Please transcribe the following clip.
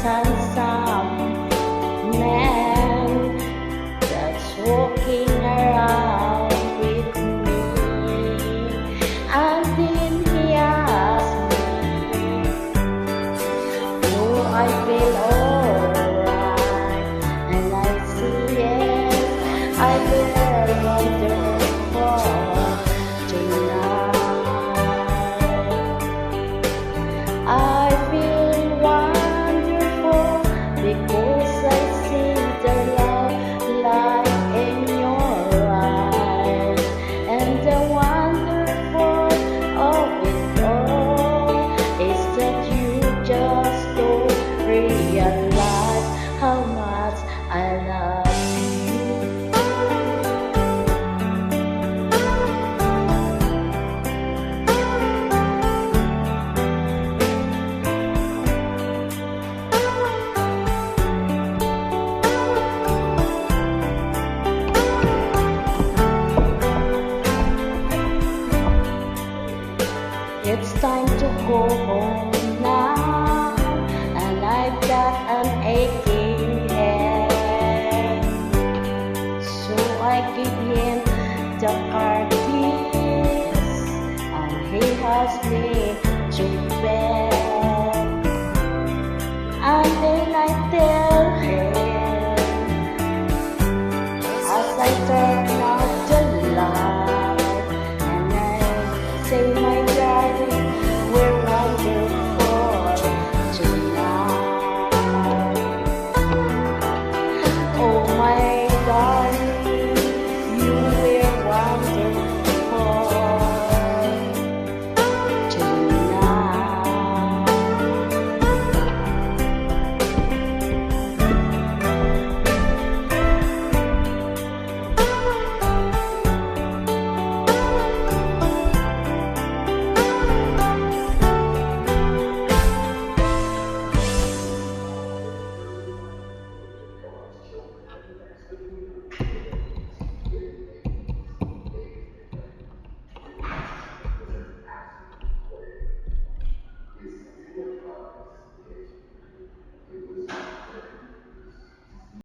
handsome man that's walking around with me. And then he asked me, do I feel alright? And I say yes, I feel wonderful tonight. I feel wonderful because I see the love light in your eyes. And the wonderful of it all is that you just don't realize how much I love you. It's time to go home now, and I've got an aching head. So I give him the car keys, and he has me